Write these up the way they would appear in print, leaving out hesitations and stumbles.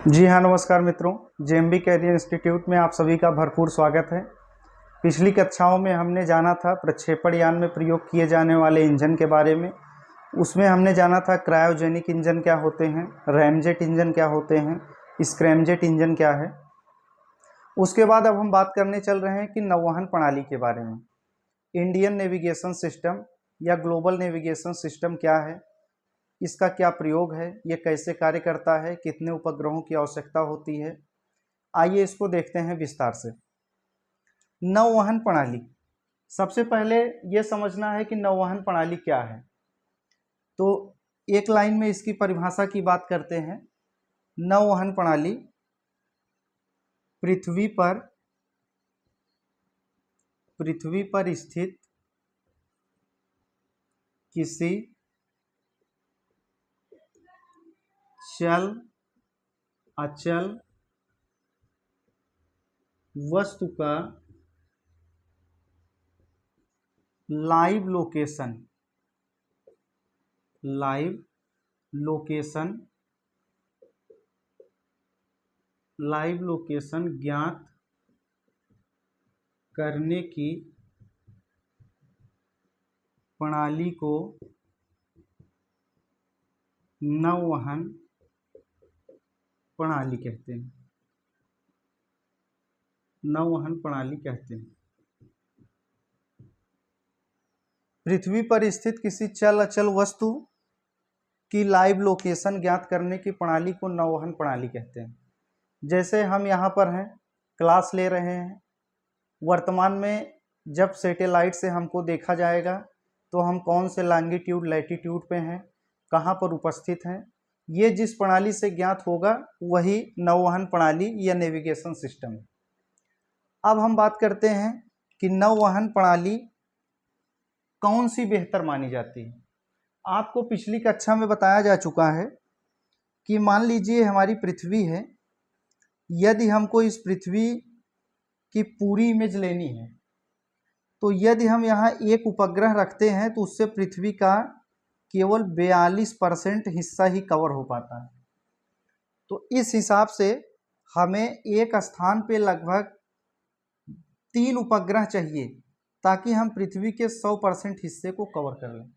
जी हाँ, नमस्कार मित्रों। जेएमबी कैरियर इंस्टीट्यूट में आप सभी का भरपूर स्वागत है। पिछली कक्षाओं में हमने जाना था प्रक्षेपण यान में प्रयोग किए जाने वाले इंजन के बारे में। उसमें हमने जाना था क्रायोजेनिक इंजन क्या होते हैं, रैमजेट इंजन क्या होते हैं, स्क्रैमजेट इंजन क्या है। उसके बाद अब हम बात करने चल रहे हैं कि नौवहन प्रणाली के बारे में। इंडियन नेविगेशन सिस्टम या ग्लोबल नेविगेशन सिस्टम क्या है, इसका क्या प्रयोग है, ये कैसे कार्य करता है, कितने उपग्रहों की आवश्यकता होती है, आइए इसको देखते हैं विस्तार से। नौवहन प्रणाली, सबसे पहले ये समझना है कि नौवहन प्रणाली क्या है। तो एक लाइन में इसकी परिभाषा की बात करते हैं। नौवहन प्रणाली पृथ्वी पर स्थित किसी चल अचल वस्तु का लाइव लोकेशन ज्ञात करने की प्रणाली को नौवहन प्रणाली कहते हैं। नौवहन प्रणाली कहते हैं। पृथ्वी पर स्थित किसी चल अचल वस्तु की लाइव लोकेशन ज्ञात करने की प्रणाली को नौवहन प्रणाली कहते हैं। जैसे हम यहाँ पर हैं, क्लास ले रहे हैं। वर्तमान में जब सैटेलाइट से हमको देखा जाएगा तो हम कौन से लॉन्गिट्यूड लैटिट्यूड पे हैं, कहाँ पर उपस्थित हैं, ये जिस प्रणाली से ज्ञात होगा वही नौवहन प्रणाली या नेविगेशन सिस्टम है। अब हम बात करते हैं कि नौवहन प्रणाली कौन सी बेहतर मानी जाती है। आपको पिछली कक्षा में बताया जा चुका है कि मान लीजिए हमारी पृथ्वी है। यदि हमको इस पृथ्वी की पूरी इमेज लेनी है तो यदि हम यहाँ एक उपग्रह रखते हैं तो उससे पृथ्वी का केवल 42% हिस्सा ही कवर हो पाता है। तो इस हिसाब से हमें एक स्थान पे लगभग 3 उपग्रह चाहिए ताकि हम पृथ्वी के 100% हिस्से को कवर कर लें।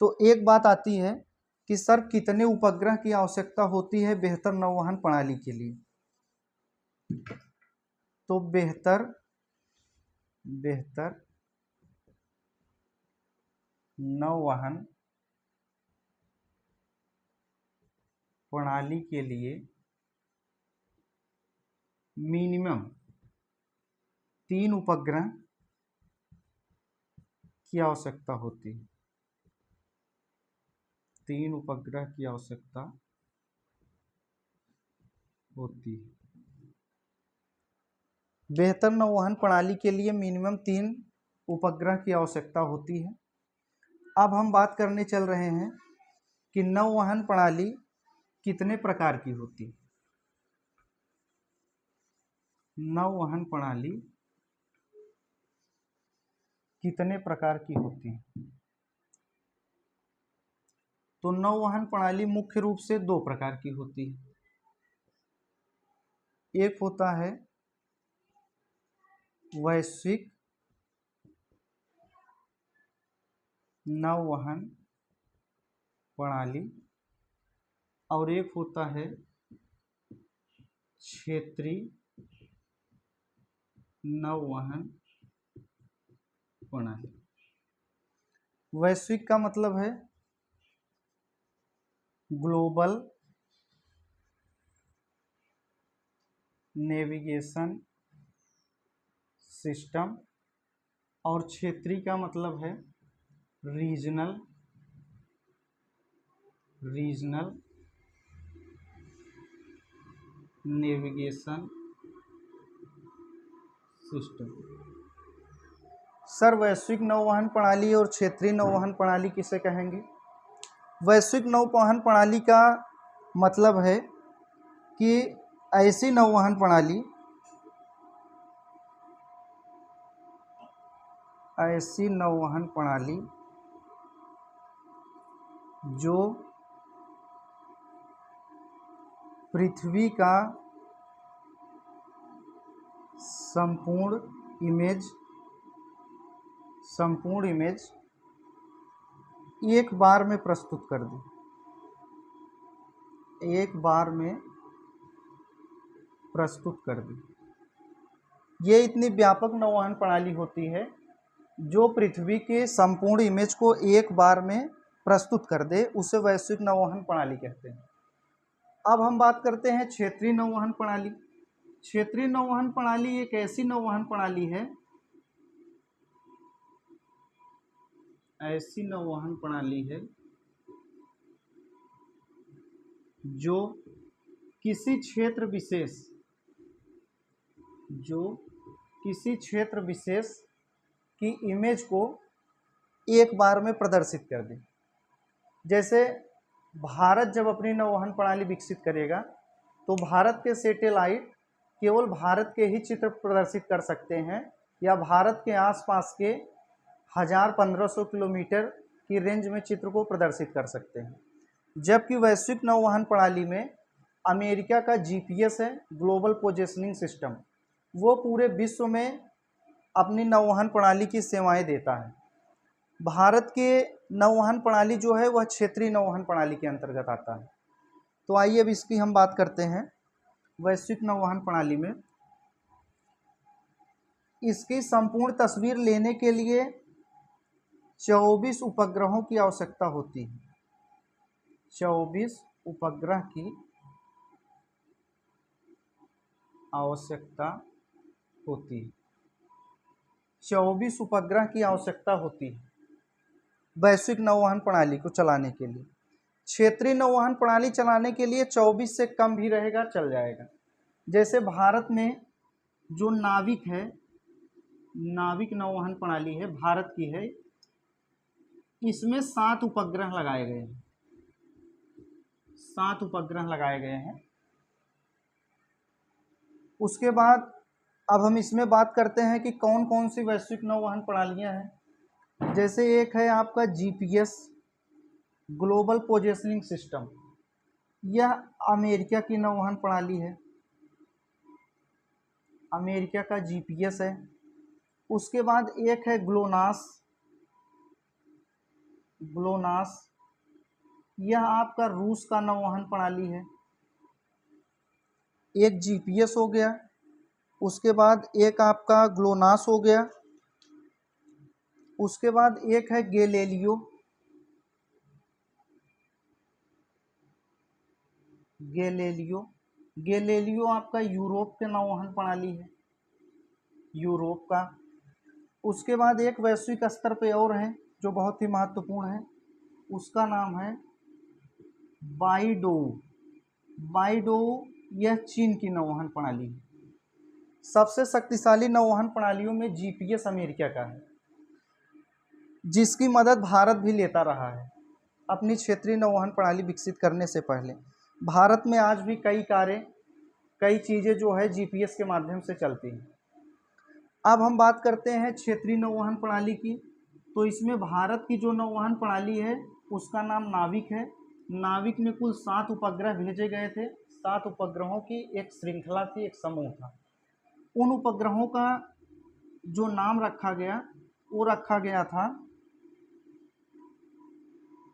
तो एक बात आती है कि सर कितने उपग्रह की आवश्यकता होती है बेहतर नौवहन प्रणाली के लिए। तो बेहतर नौवहन प्रणाली के लिए मिनिमम 3 उपग्रह की आवश्यकता होती है। 3 उपग्रह की आवश्यकता होती है। बेहतर नौवहन प्रणाली के लिए मिनिमम 3 उपग्रह की आवश्यकता होती है। अब हम बात करने चल रहे हैं कि नौवहन प्रणाली कितने प्रकार की होती है। नौवहन प्रणाली कितने प्रकार की होती है। तो नौवहन प्रणाली मुख्य रूप से 2 प्रकार की होती है। एक होता है वैश्विक नौवहन प्रणाली और एक होता है क्षेत्रीय नौवहन प्रणाली। वैश्विक का मतलब है ग्लोबल नेविगेशन सिस्टम और क्षेत्रीय का मतलब है रीजनल नेविगेशन सिस्टम। सर वैश्विक नौवहन प्रणाली और क्षेत्रीय नौवहन प्रणाली किसे कहेंगे। वैश्विक नौवहन प्रणाली का मतलब है कि ऐसी नौवहन प्रणाली जो पृथ्वी का संपूर्ण इमेज एक बार में प्रस्तुत कर दे। एक बार में प्रस्तुत कर दी। ये इतनी व्यापक नौवहन प्रणाली होती है जो पृथ्वी के संपूर्ण इमेज को एक बार में प्रस्तुत कर दे, उसे वैश्विक नौवहन प्रणाली कहते हैं। अब हम बात करते हैं क्षेत्रीय नौवहन प्रणाली। क्षेत्रीय नौवहन प्रणाली एक ऐसी नौवहन प्रणाली है, जो किसी क्षेत्र विशेष की इमेज को एक बार में प्रदर्शित कर दे। जैसे भारत जब अपनी नौवहन प्रणाली विकसित करेगा तो भारत के सैटेलाइट केवल भारत के ही चित्र प्रदर्शित कर सकते हैं या भारत के आसपास के 1000-1500 किलोमीटर की रेंज में चित्र को प्रदर्शित कर सकते हैं। जबकि वैश्विक नौवहन प्रणाली में अमेरिका का जीपीएस है, ग्लोबल पोजिशनिंग सिस्टम, वो पूरे विश्व में अपनी नौवहन प्रणाली की सेवाएं देता है। भारत के नौवहन प्रणाली जो है वह क्षेत्रीय नौवहन प्रणाली के अंतर्गत आता है। तो आइए अब इसकी हम बात करते हैं। वैश्विक नौवहन प्रणाली में इसकी संपूर्ण तस्वीर लेने के लिए 24 उपग्रहों की आवश्यकता होती है। 24 उपग्रह की आवश्यकता होती है। 24 उपग्रह की आवश्यकता होती है वैश्विक नौवहन प्रणाली को चलाने के लिए। क्षेत्रीय नौवहन प्रणाली चलाने के लिए 24 से कम भी रहेगा, चल जाएगा। जैसे भारत में जो नाविक है, नाविक नौवहन प्रणाली है, भारत की है, इसमें 7 उपग्रह लगाए गए हैं। 7 उपग्रह लगाए गए हैं। उसके बाद अब हम इसमें बात करते हैं कि कौन कौन सी वैश्विक नौवहन प्रणालियां हैं। जैसे एक है आपका जीपीएस, ग्लोबल पोजिशनिंग सिस्टम, यह अमेरिका की नौवहन प्रणाली है, अमेरिका का जीपीएस है। उसके बाद एक है ग्लोनास, यह आपका रूस का नौवहन प्रणाली है। एक जीपीएस हो गया, उसके बाद एक आपका ग्लोनास हो गया, उसके बाद एक है गैलीलियो, गैलीलियो आपका यूरोप के नौवहन प्रणाली है, यूरोप का। उसके बाद एक वैश्विक स्तर पे और है जो बहुत ही महत्वपूर्ण है, उसका नाम है बाइडोउ, यह चीन की नौवहन प्रणाली है। सबसे शक्तिशाली नौवहन प्रणालियों में जीपीएस अमेरिका का है, जिसकी मदद भारत भी लेता रहा है अपनी क्षेत्रीय नौवहन प्रणाली विकसित करने से पहले। भारत में आज भी कई चीज़ें जो है जीपीएस के माध्यम से चलती हैं। अब हम बात करते हैं क्षेत्रीय नौवहन प्रणाली की। तो इसमें भारत की जो नौवहन प्रणाली है उसका नाम नाविक है। नाविक में कुल 7 उपग्रह भेजे गए थे। 7 उपग्रहों की एक श्रृंखला थी, एक समूह था। उन उपग्रहों का जो नाम रखा गया वो रखा गया था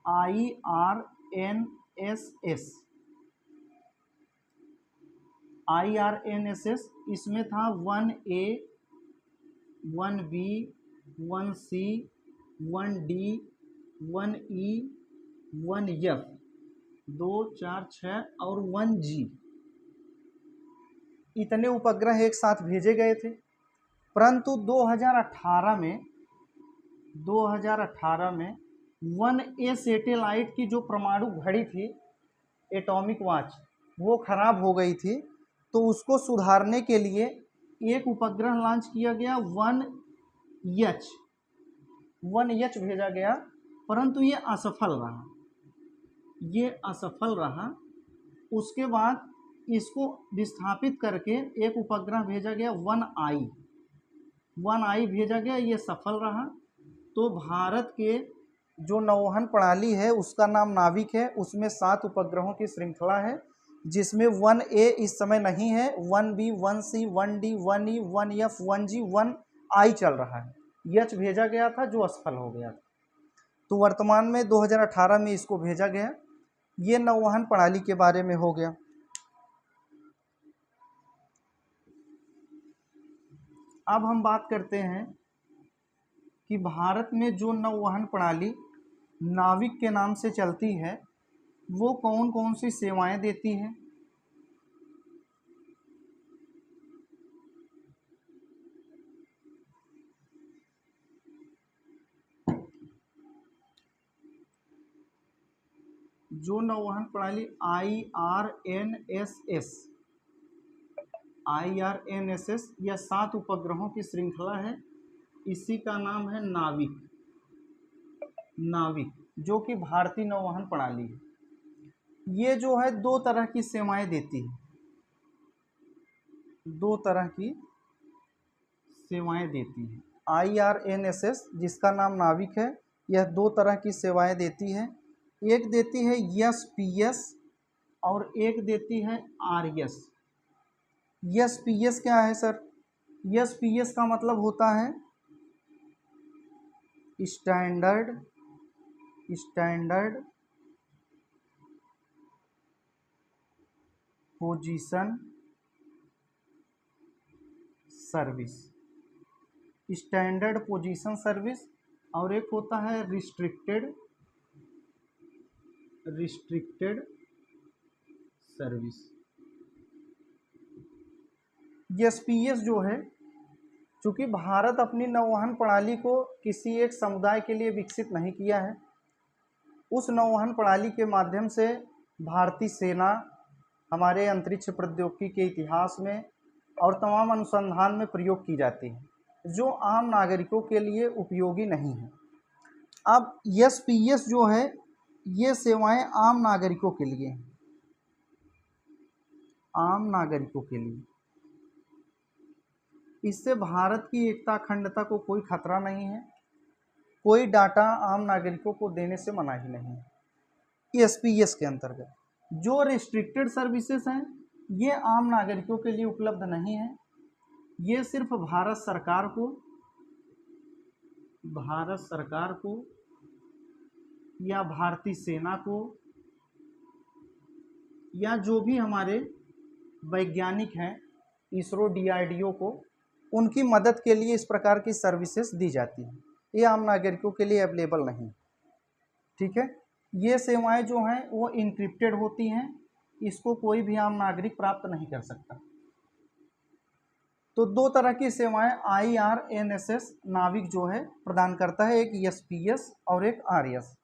IRNSS। इसमें था 1A, 1B, 1C, 1D, 1E, 1F, 2, 4, 6 और 1G। इतने उपग्रह एक साथ भेजे गए थे। परंतु 2018 में 1A सैटेलाइट की जो परमाणु घड़ी थी, एटॉमिक वॉच, वो खराब हो गई थी। तो उसको सुधारने के लिए एक उपग्रह लॉन्च किया गया, 1H भेजा गया, परंतु ये असफल रहा। उसके बाद इसको विस्थापित करके एक उपग्रह भेजा गया, 1I भेजा गया, ये सफल रहा। तो भारत के जो नौवहन प्रणाली है उसका नाम नाविक है, उसमें 7 उपग्रहों की श्रृंखला है। जिसमें 1A इस समय नहीं है, 1B, 1C, 1D, 1E, 1F, 1G, 1I चल रहा है। H भेजा गया था जो असफल हो गया था, तो वर्तमान में 2018 में इसको भेजा गया। ये नौवहन प्रणाली के बारे में हो गया। अब हम बात करते हैं कि भारत में जो नौवहन प्रणाली नाविक के नाम से चलती है वो कौन कौन सी सेवाएं देती है। जो नौवहन प्रणाली IRNSS या 7 उपग्रहों की श्रृंखला है, इसी का नाम है नाविक, जो कि भारतीय नौवहन प्रणाली है। ये जो है दो तरह की सेवाएं देती है, IRNSS जिसका नाम नाविक है, यह दो तरह की सेवाएं देती है। एक देती है SPS और एक देती है RS। SPS क्या है सर? SPS का मतलब होता है standard position service, standard position service, और एक होता है रिस्ट्रिक्टेड सर्विस। SPS जो है, चूँकि भारत अपनी नौवहन प्रणाली को किसी एक समुदाय के लिए विकसित नहीं किया है, उस नौवहन प्रणाली के माध्यम से भारतीय सेना हमारे अंतरिक्ष प्रौद्योगिकी के इतिहास में और तमाम अनुसंधान में प्रयोग की जाती है, जो आम नागरिकों के लिए उपयोगी नहीं है। अब SPS जो है, ये सेवाएं आम नागरिकों के लिए हैं, इससे भारत की एकता अखंडता को कोई खतरा नहीं है, कोई डाटा आम नागरिकों को देने से मनाही नहीं है। SPS के अंतर्गत जो रिस्ट्रिक्टेड सर्विसेज हैं, ये आम नागरिकों के लिए उपलब्ध नहीं है। ये सिर्फ भारत सरकार को या भारतीय सेना को या जो भी हमारे वैज्ञानिक हैं, इसरो, DRDO को, उनकी मदद के लिए इस प्रकार की सर्विसेज दी जाती हैं। ये आम नागरिकों के लिए अवेलेबल नहीं, ठीक है। ये सेवाएं जो हैं वो इनक्रिप्टेड होती हैं, इसको कोई भी आम नागरिक प्राप्त नहीं कर सकता। तो दो तरह की सेवाएं IRNSS नाविक जो है प्रदान करता है, एक SPS और एक RS।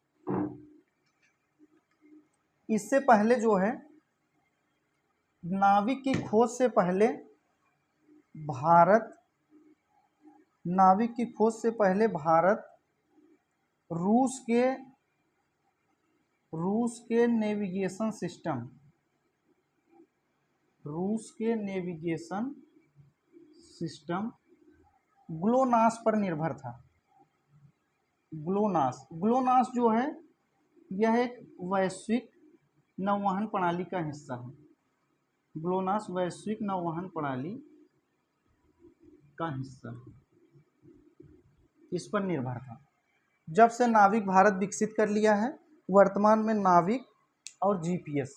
इससे पहले जो है, नाविक की खोज से पहले भारत रूस के नेविगेशन सिस्टम ग्लोनास पर निर्भर था। ग्लोनास जो है, यह एक वैश्विक नौवहन प्रणाली का हिस्सा है। ग्लोनास वैश्विक नौवहन प्रणाली का हिस्सा, इस पर निर्भर था। जब से नाविक भारत विकसित कर लिया है, वर्तमान में नाविक और GPS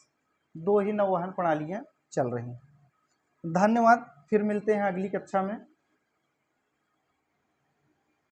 दो ही नौवहन प्रणालियां चल रही हैं। धन्यवाद, फिर मिलते हैं अगली कक्षा में।